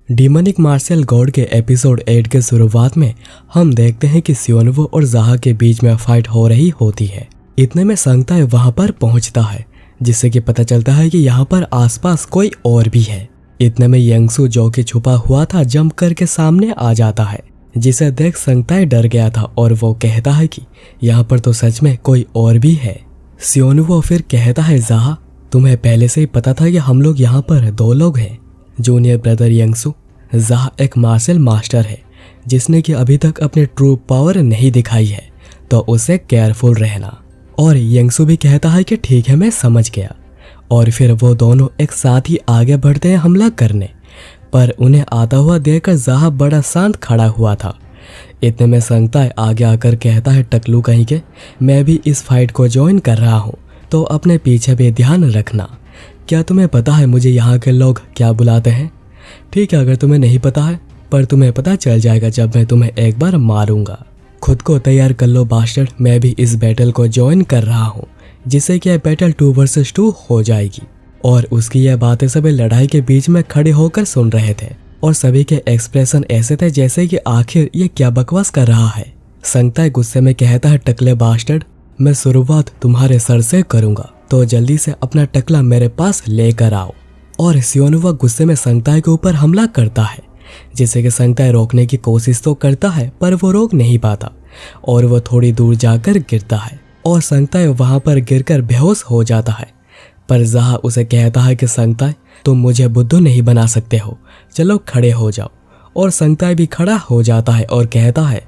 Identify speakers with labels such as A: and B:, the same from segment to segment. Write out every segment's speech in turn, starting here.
A: Demonic martial God के episode 8 के शुरुआत में हम देखते हैं कि सियोनवो और जाहा के बीच में फाइट हो रही होती है। इतने में संगताई वहां पर पहुंचता है, जिससे कि पता चलता है कि यहाँ पर आसपास कोई और भी है। इतने में यंगसू जो कि छुपा हुआ था जंप करके सामने आ जाता है, जिसे देख संगताई डर गया था और वो कहता है कि यहाँ पर तो सच में कोई और भी है। सियोनवो फिर कहता है, जाहा तुम्हें पहले से ही पता था कि हम लोग यहाँ पर 2 लोग हैं। जूनियर ब्रदर यंगसू, जाहा एक मार्शल मास्टर है जिसने कि अभी तक अपने ट्रू पावर नहीं दिखाई है, तो उसे केयरफुल रहना। और यंगसू भी कहता है कि ठीक है, मैं समझ गया। और फिर वो दोनों एक साथ ही आगे बढ़ते हैं हमला करने, पर उन्हें आता हुआ देखकर जाहा बड़ा शांत खड़ा हुआ था। इतने में संगताई आगे आकर कहता है, टकलू कहीं के, मैं भी इस फाइट को ज्वाइन कर रहा हूँ, तो अपने पीछे भी ध्यान रखना। क्या तुम्हें पता है मुझे यहाँ के लोग क्या बुलाते हैं? ठीक है, अगर तुम्हें नहीं पता है, पर तुम्हें पता चल जाएगा जब मैं तुम्हें एक बार मारूंगा। खुद को तैयार कर लो बास्टर्ड, मैं भी इस बैटल को ज्वाइन कर रहा हूँ, जिससे कि यह बैटल 2 वर्सेस 2 हो जाएगी। और उसकी यह बातें सभी लड़ाई के बीच में खड़े होकर सुन रहे थे और सभी के एक्सप्रेशन ऐसे थे जैसे कि आखिर ये क्या बकवास कर रहा है। संगताई गुस्से में कहता है, टकले बास्टर्ड, मैं शुरुआत तुम्हारे सर से करूंगा, तो जल्दी से अपना टकला मेरे पास लेकर आओ। और सियोनवो गुस्से में संगताई के ऊपर हमला करता है, जिसे कि संगताई रोकने की कोशिश तो करता है, पर वो रोक नहीं पाता और वो थोड़ी दूर जाकर गिरता है और संगताई वहां पर गिरकर बेहोश हो जाता है। पर जाहा उसे कहता है कि संगताई, तुम मुझे बुद्धू नहीं बना सकते हो, चलो खड़े हो जाओ। और संगताई भी खड़ा हो जाता है और कहता है,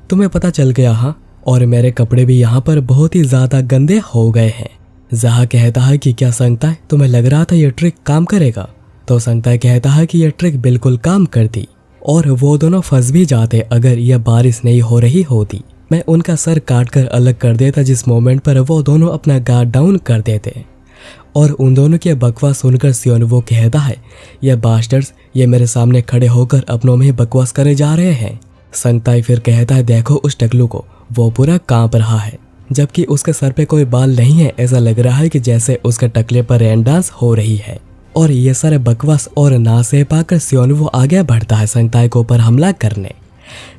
A: तुम्हें पता चल गया? हाँ, और मेरे कपड़े भी यहाँ पर बहुत ही ज्यादा गंदे हो गए हैं। जाहा कहता है कि क्या संगताई, तुम्हें लग रहा था ये ट्रिक काम करेगा? तो संगताई कहता है कि यह ट्रिक बिल्कुल काम करती और वो दोनों फंस भी जाते अगर यह बारिश नहीं हो रही होती। मैं उनका सर काट कर अलग कर देता, जिस मोमेंट पर वो दोनों अपना गार्ड डाउन कर देते। और उन दोनों की बकवास सुनकर सियोनवो कहता है, ये बास्टर्ड्स ये मेरे सामने खड़े होकर अपनों में बकवास करे जा रहे हैं। संगताई फिर कहता है, देखो उस टकलू को, वो पूरा कांप रहा है, जबकि उसके सर पे कोई बाल नहीं है। ऐसा लग रहा है कि जैसे उसके टकले पर रेन डांस हो रही है। और ये सारे बकवास और ना से पाकर सियोनवो आगे बढ़ता है संगताई के ऊपर हमला करने,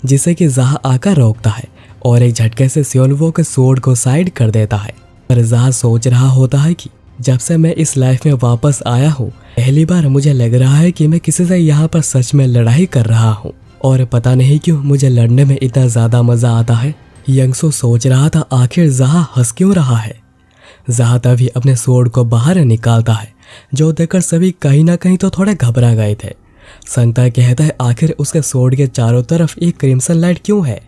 A: जिसे कि जाहा आकर रोकता है और एक झटके से सियोनवो के स्वॉर्ड को साइड कर देता है। पर जाहा सोच रहा होता है कि जब से मैं इस लाइफ में वापस आया हूँ, पहली बार मुझे लग रहा है कि मैं किसी से यहाँ पर सच में लड़ाई कर रहा हूँ, और पता नहीं क्यों मुझे लड़ने में इतना ज्यादा मजा आता है। यंगसू सोच रहा था आखिर जाहा हंस क्यों रहा है। जाहा तभी अपने स्वॉर्ड को बाहर निकालता है, जो देखकर सभी कहीं ना कहीं तो थोड़े घबरा गए थे। संगताई कहता है, आखिर उसके स्वॉर्ड के चारों तरफ एक क्रिम्सन लाइट क्यों है?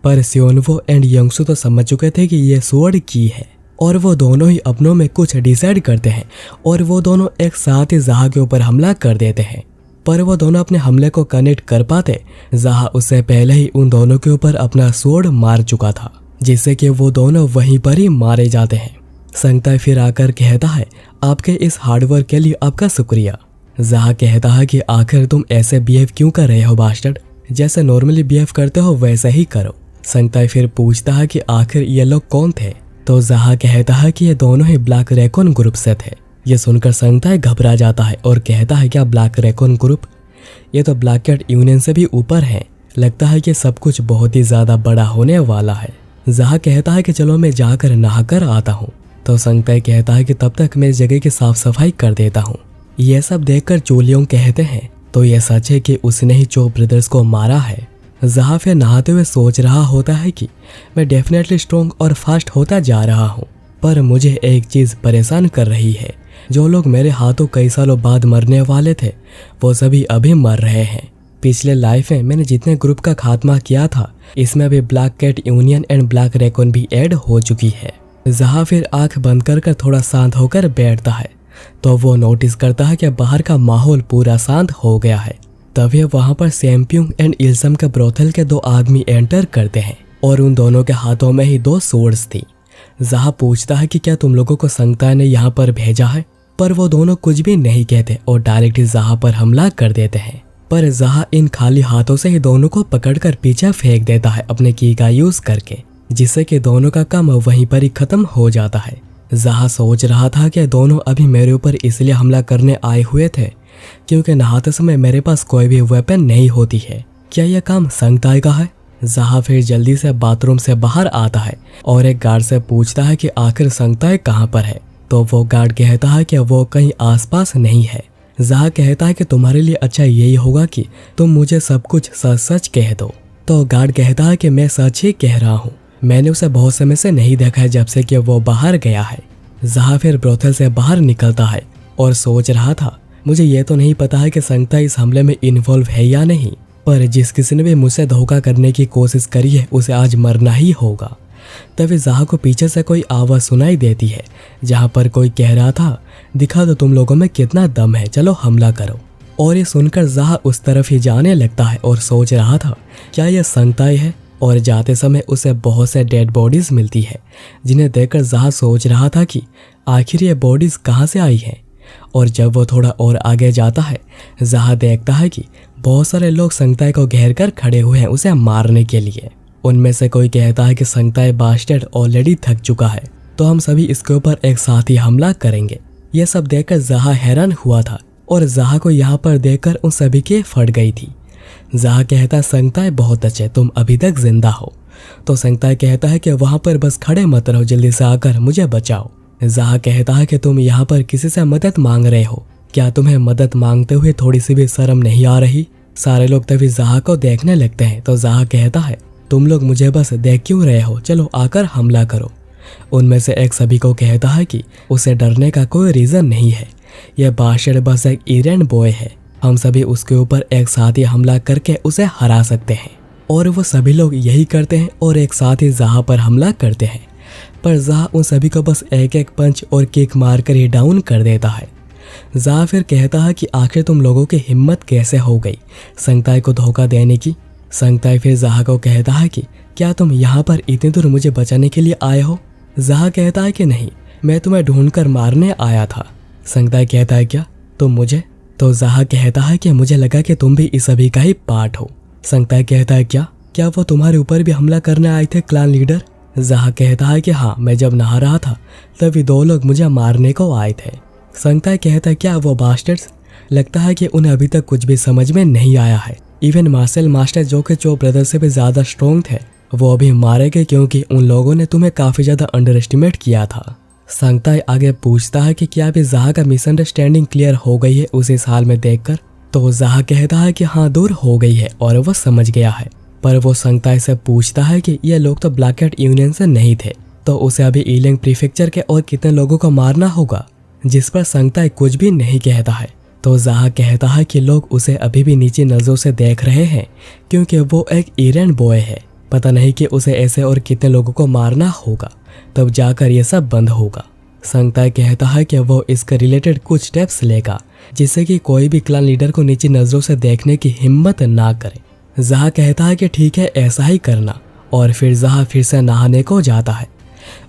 A: पर सियोनवो एंड यंगसू तो समझ चुके थे कि ये स्वॉर्ड की है, और वो दोनों ही अपनों में कुछ डिसाइड करते हैं और वो दोनों एक साथ ही जाहा के ऊपर हमला कर देते हैं। पर वो दोनों अपने हमले को कनेक्ट कर पाते, जाहा उससे पहले ही उन दोनों के ऊपर अपना स्वॉर्ड मार चुका था, जिससे कि वो दोनों वहीं पर ही मारे जाते हैं। संगताई फिर आकर कहता है, आपके इस हार्डवर्क के लिए आपका शुक्रिया। जाहा कहता है कि आखिर तुम ऐसे बिहेव क्यों कर रहे हो बास्टर्ड, जैसे नॉर्मली बिहेव करते हो वैसे ही करो। संगताई फिर पूछता है कि आखिर ये लोग कौन थे? तो जाहा कहता है कि ये दोनों ही ब्लैक रैकून ग्रुप से थे। ये सुनकर संगताई घबरा जाता है और कहता है, क्या ब्लैक रैकून ग्रुप? ये तो ब्लैक कैट यूनियन से भी ऊपर है, लगता है कि सब कुछ बहुत ही ज्यादा बड़ा होने वाला है। जाहा कहता है कि चलो मैं जाकर नहाकर आता हूँ। तो संगताई कहता है कि तब तक मैं इस जगह की साफ सफाई कर देता हूँ। ये सब देखकर चोलियों कहते हैं, तो यह सच है कि उसने ही चो ब्रदर्स को मारा है। जाहा फिर नहाते हुए सोच रहा होता है कि मैं डेफिनेटली स्ट्रॉन्ग और फास्ट होता जा रहा हूँ, पर मुझे एक चीज परेशान कर रही है। जो लोग मेरे हाथों कई सालों बाद मरने वाले थे, वो सभी अभी मर रहे हैं। पिछले लाइफ में मैंने जितने ग्रुप का खात्मा किया था, इसमें अभी black cat union and black raccoon भी ऐड हो चुकी है। जाहा फिर आंख बंद कर थोड़ा शांत होकर बैठता है, तो वो नोटिस करता है कि बाहर का माहौल पूरा शांत हो गया है। तभी वहां पर सैम्प्यूंग एंड इल्सम के ब्रोथल के 2 आदमी एंटर करते हैं और उन दोनों के हाथों में ही 2 स्वॉर्ड्स थी। जाहा पूछता है कि क्या तुम लोगों को संगताई ने यहाँ पर भेजा है? पर वो दोनों कुछ भी नहीं कहते और डायरेक्ट जाहा पर हमला कर देते हैं। पर जाहा इन खाली हाथों से ही दोनों को पकड़कर पीछे फेंक देता है अपने की का यूज करके, जिससे कि दोनों का काम वहीं पर ही खत्म हो जाता है। जाहा सोच रहा था कि दोनों अभी मेरे ऊपर इसलिए हमला करने आए हुए थे क्योंकि नहाते समय मेरे पास कोई भी वेपन नहीं होती है। क्या यह काम संगताई का है? जहा फिर जल्दी से बाथरूम से बाहर आता है और एक गार्ड से पूछता है कि आखिर संगताई कहाँ पर है। तो वो गार्ड कहता है कि वो कहीं आसपास नहीं है। जहा कहता है कि तुम्हारे लिए अच्छा यही होगा कि तुम मुझे सब कुछ सच सच कह दो। तो गार्ड कहता है कि मैं सच ही कह रहा हूँ, मैंने उसे बहुत समय से नहीं देखा है जब से कि वो बाहर गया है। जहा फिर ब्रोथल से बाहर निकलता है और सोच रहा था, मुझे ये तो नहीं पता है कि संगताई इस हमले में इन्वॉल्व है या नहीं, पर जिस किसी ने भी मुझसे धोखा करने की कोशिश करी है उसे आज मरना ही होगा। तभी जहा को पीछे से कोई आवाज सुनाई देती है, जहाँ पर कोई कह रहा था, दिखा दो तुम लोगों में कितना दम है, चलो हमला करो। और ये सुनकर जहा उस तरफ ही जाने लगता है और सोच रहा था, क्या यह संगताई है? और जाते समय उसे बहुत से डेड बॉडीज मिलती है, जिन्हें देखकर जहा सोच रहा था कि आखिर ये बॉडीज कहाँ से आई हैं। और जब वो थोड़ा और आगे जाता है, जहा देखता है कि बहुत सारे लोग संगताई को घेर कर खड़े हुए हैं उसे मारने के लिए। उनमें से कोई कहता है कि संगताई बास्टर्ड ऑलरेडी थक चुका है, तो हम सभी इसके ऊपर एक साथ ही हमला करेंगे। ये सब देखकर जहा हैरान हुआ था और जहा को यहाँ पर देखकर उन सभी के फट गई थी। जहा कहता है, संगताई बहुत अच्छे, तुम अभी तक जिंदा हो। तो संगताई कहता है कि वहां पर बस खड़े मत रहो, जल्दी से आकर मुझे बचाओ। जहा कहता है कि तुम यहाँ पर किसी से मदद मांग रहे हो, क्या तुम्हें मदद मांगते हुए थोड़ी सी भी शर्म नहीं आ रही? सारे लोग तभी जहा को देखने लगते हैं। तो जहा कहता है, तुम लोग मुझे बस देख क्यों रहे हो, चलो आकर हमला करो। उनमें से एक सभी को कहता है कि उसे डरने का कोई रीजन नहीं है, यह बास्टर्ड बस एक इरेंट बॉय है, हम सभी उसके ऊपर एक साथ ही हमला करके उसे हरा सकते हैं। और वो सभी लोग यही करते हैं और एक साथ ही जहा पर हमला करते हैं। पर जहा उन सभी को बस एक एक पंच और किक मारकर ही डाउन कर देता है। जहा फिर कहता है कि आखिर तुम लोगों की हिम्मत कैसे हो गई संगताई को धोखा देने की? संगताई फिर जहा को कहता है कि क्या तुम यहाँ पर इतनी दूर मुझे बचाने के लिए आए हो? जहा कहता है कि नहीं, मैं तुम्हें ढूंढकर मारने आया था। संगताई कहता है, क्या तुम मुझे? तो जहा कहता है कि मुझे लगा कि तुम भी इस सभी का ही पार्ट हो। संगताई कहता है, क्या वो तुम्हारे ऊपर भी हमला करने आए थे क्लान लीडर? जहा कहता है कि हाँ, मैं जब नहा रहा था तभी दो लोग मुझे मारने को आए थे। संगताई कहता है, क्या वो बास्टर्ड्स? लगता है कि उन्हें अभी तक कुछ भी समझ में नहीं आया है। इवन मार्शल मास्टर जो कि चो ब्रदर से भी ज्यादा स्ट्रॉन्ग थे, वो अभी मारे गए क्योंकि उन लोगों ने तुम्हें काफी ज्यादा अंडर एस्टिमेट किया था। संगताई आगे पूछता है कि क्या अभी जहा का मिसअंडरस्टैंडिंग क्लियर हो गई है उसे इस हाल में देखकर? तो जहा कहता है कि हाँ, दूर हो गई है और वो समझ गया है। पर वो संगताई से पूछता है कि ये लोग तो ब्लैक कैट यूनियन से नहीं थे, तो उसे अभी ईलिंग प्रीफेक्चर के और कितने लोगों को मारना होगा? जिस पर संगताई कुछ भी नहीं कहता है। तो जहा कहता है कि लोग उसे अभी भी नीचे नजरों से देख रहे हैं क्योंकि वो एक इरेंट बॉय है, पता नहीं कि उसे ऐसे और कितने लोगों को मारना होगा, तब जाकर ये सब बंद होगा। संगताई कहता है कि वो इसके रिलेटेड कुछ स्टेप्स लेगा जिससे कि कोई भी क्लान लीडर को नीचे नजरों से देखने की हिम्मत ना करे। जहा कहता है कि ठीक है, ऐसा ही करना, और फिर जहा फिर से नहाने को जाता है।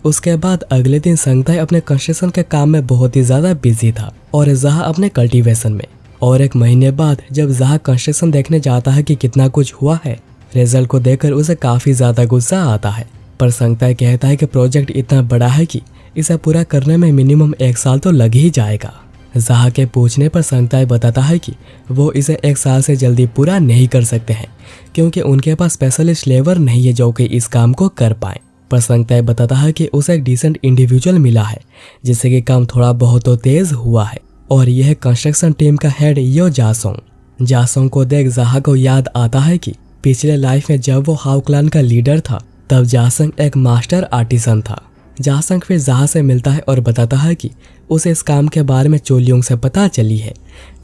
A: उसके बाद अगले दिन संगताई अपने कंस्ट्रक्शन के काम में बहुत ही ज्यादा बिजी था और जहा अपने कल्टीवेशन में। और एक महीने बाद जब जहा कंस्ट्रक्शन देखने जाता है कि कितना कुछ हुआ है, रिजल्ट को देखकर उसे काफी ज्यादा गुस्सा आता है। पर संगताई कहता है कि प्रोजेक्ट इतना बड़ा है कि इसे पूरा करने में मिनिमम 1 साल तो लग ही जाएगा। जहा के पूछने पर संगताई बताता है कि वो इसे 1 साल से जल्दी पूरा नहीं कर सकते हैं क्योंकि उनके पास स्पेशलिस्ट लेबर नहीं है जो कि इस काम को कर पाए। पर संगताई बताता है कि उसे एक डिसेंट इंडिविजुअल मिला है जिससे कि काम थोड़ा बहुत तो तेज हुआ है, और यह कंस्ट्रक्शन टीम का हेड यो जासोंग। जासोंग को देख जहा को याद आता है कि पिछले लाइफ में जब वो हाउ क्लान का लीडर था तब जासंग एक मास्टर आर्टिसन था। जासंग फिर जहा से मिलता है और बताता है कि उसे इस काम के बारे में चोलियों से पता चली है,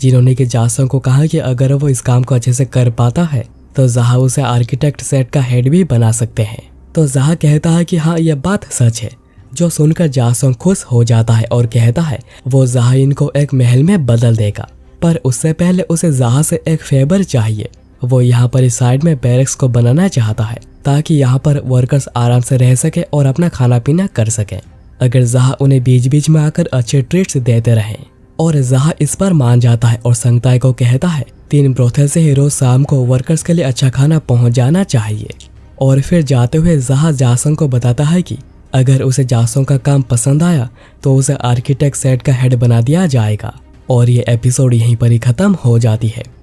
A: जिन्होंने कि जासंग को कहा कि अगर वो इस काम को अच्छे से कर पाता है तो जहा उसे आर्किटेक्ट सेट का हेड भी बना सकते हैं। तो जहा कहता है कि हाँ, यह बात सच है, जो सुनकर जासंग खुश हो जाता है और कहता है वो जहा इनको एक महल में बदल देगा। पर उससे पहले उसे जहा से एक फेवर चाहिए। वो यहाँ पर इस साइड में बैरक्स को बनाना चाहता है ताकि यहाँ पर वर्कर्स आराम से रह सके और अपना खाना पीना कर सके, अगर जहा उन्हें बीच बीच में आकर अच्छे ट्रीट्स देते रहें। और जहा इस पर मान जाता है और संगताई को कहता है 3 ब्रोथल से ही रोज शाम को वर्कर्स के लिए अच्छा खाना पहुंच जाना चाहिए। और फिर जाते हुए जहा जासंग को बताता है कि अगर उसे जासंग का काम पसंद आया तो उसे आर्किटेक्ट सेट का हेड बना दिया जाएगा। और ये एपिसोड यहीं पर ही खत्म हो जाती है।